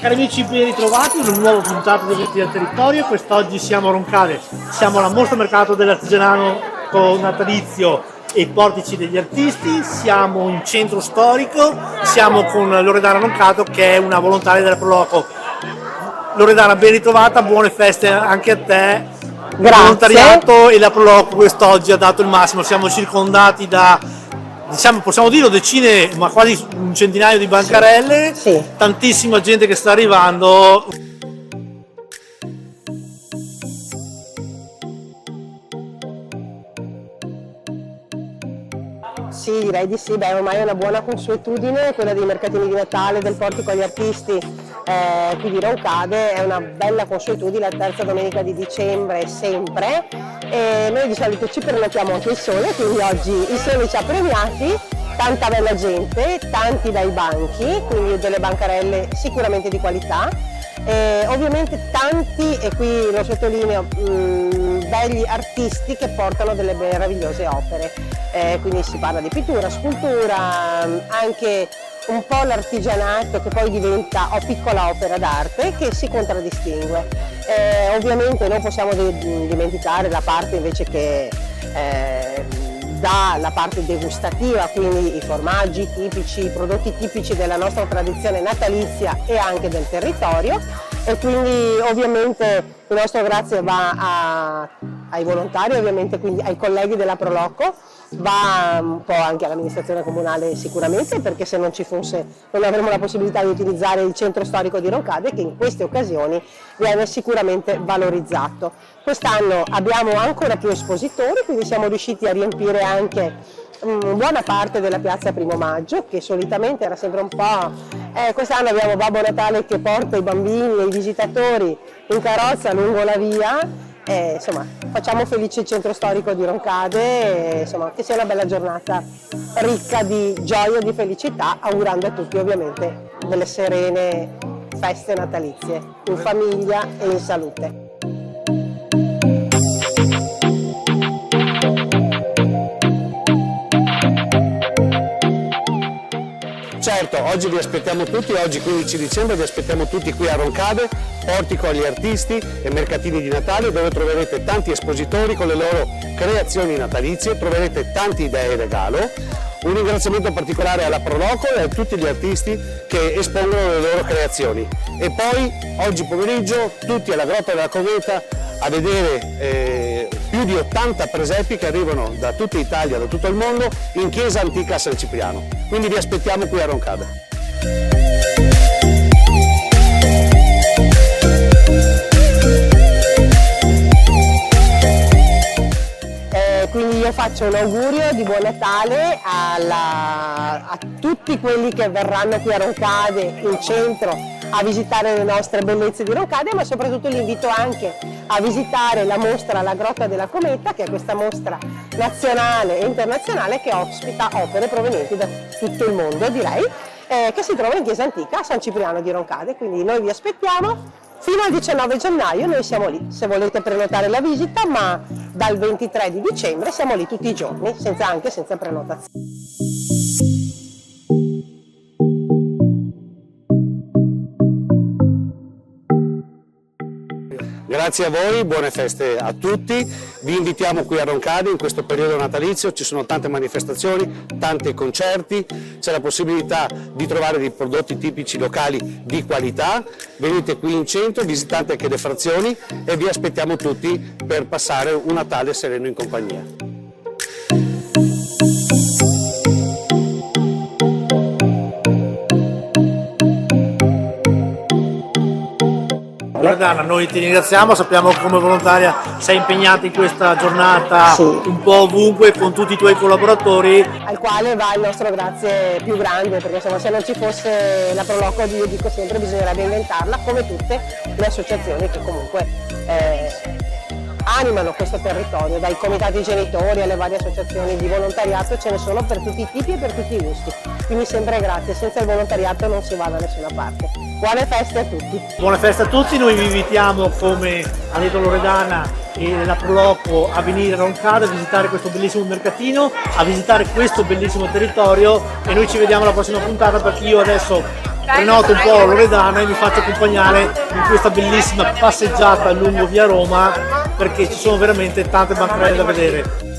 Cari amici, ben ritrovati in un nuovo puntato del Vestiti del Territorio. Quest'oggi siamo a Roncade, siamo alla mostra mercato dell'artigianato natalizio e portici degli artisti, siamo in centro storico, siamo con Loredana Roncato che è una volontaria della Proloco. Loredana, ben ritrovata, buone feste anche a te. Grazie. Il volontariato e la Proloco quest'oggi ha dato il massimo, siamo circondati da, diciamo, possiamo dirlo, decine, ma quasi un centinaio di bancarelle, Sì. Tantissima gente che sta arrivando. Sì, direi di sì, beh, ormai è una buona consuetudine quella dei mercatini di Natale, del Portico agli Artisti qui di Roncade, è una bella consuetudine, la terza domenica di dicembre sempre, e noi di solito ci prenotiamo anche il sole, quindi oggi il sole ci ha premiati, tanta bella gente, tanti bei banchi, quindi delle bancarelle sicuramente di qualità, ovviamente tanti, e qui lo sottolineo, belli artisti che portano delle meravigliose opere, quindi si parla di pittura, scultura, anche un po' l'artigianato che poi diventa piccola opera d'arte che si contraddistingue. Ovviamente non possiamo dimenticare la parte invece che dà la parte degustativa, quindi i formaggi tipici, i prodotti tipici della nostra tradizione natalizia e anche del territorio, e quindi ovviamente il nostro grazie va ai volontari, ovviamente quindi ai colleghi della Proloco, va un po' anche all'amministrazione comunale sicuramente, perché se non ci fosse non avremmo la possibilità di utilizzare il centro storico di Roncade, che in queste occasioni viene sicuramente valorizzato. Quest'anno abbiamo ancora più espositori, quindi siamo riusciti a riempire anche buona parte della piazza Primo Maggio, che solitamente era sempre un po'... quest'anno abbiamo Babbo Natale che porta i bambini e i visitatori in carrozza lungo la via. Insomma, facciamo felice il centro storico di Roncade, insomma, che sia una bella giornata ricca di gioia e di felicità, augurando a tutti ovviamente delle serene feste natalizie, in famiglia e in salute. Certo, oggi vi aspettiamo tutti, oggi 15 dicembre vi aspettiamo tutti qui a Roncade, Portico agli Artisti e Mercatini di Natale, dove troverete tanti espositori con le loro creazioni natalizie, troverete tante idee regalo. Un ringraziamento particolare alla Proloco e a tutti gli artisti che espongono le loro creazioni. E poi oggi pomeriggio tutti alla Grotta della Cometa a vedere più di 80 presepi che arrivano da tutta Italia, da tutto il mondo, in chiesa antica a San Cipriano. Quindi vi aspettiamo qui a Roncade. Quindi io faccio un augurio di buon Natale a tutti quelli che verranno qui a Roncade, in centro, a visitare le nostre bellezze di Roncade, ma soprattutto li invito anche a visitare la mostra La Grotta della Cometa, che è questa mostra nazionale e internazionale che ospita opere provenienti da tutto il mondo, direi, che si trova in chiesa antica a San Cipriano di Roncade. Quindi noi vi aspettiamo. Fino al 19 gennaio noi siamo lì, se volete prenotare la visita, ma dal 23 di dicembre siamo lì tutti i giorni, senza prenotazione. Grazie a voi, buone feste a tutti, vi invitiamo qui a Roncade in questo periodo natalizio, ci sono tante manifestazioni, tanti concerti, c'è la possibilità di trovare dei prodotti tipici locali di qualità, venite qui in centro, visitate anche le frazioni e vi aspettiamo tutti per passare un Natale sereno in compagnia. Loredana, noi ti ringraziamo, sappiamo che come volontaria sei impegnata in questa giornata, sì, un po' ovunque con tutti i tuoi collaboratori. Al quale va il nostro grazie più grande, perché insomma, se non ci fosse la Proloco, io dico sempre, bisognerebbe inventarla, come tutte le associazioni che comunque animano questo territorio, dai comitati genitori alle varie associazioni di volontariato, ce ne sono per tutti i tipi e per tutti i gusti. Quindi sempre grazie, senza il volontariato non si va da nessuna parte. Buone feste a tutti! Buone feste a tutti, noi vi invitiamo, come ha detto Loredana e la Proloco, a venire a Roncade, a visitare questo bellissimo mercatino, a visitare questo bellissimo territorio, e noi ci vediamo alla prossima puntata, perché io adesso prenoto un po' Loredana e mi faccio accompagnare in questa bellissima passeggiata lungo via Roma, perché ci sono veramente tante bancarelle da vedere.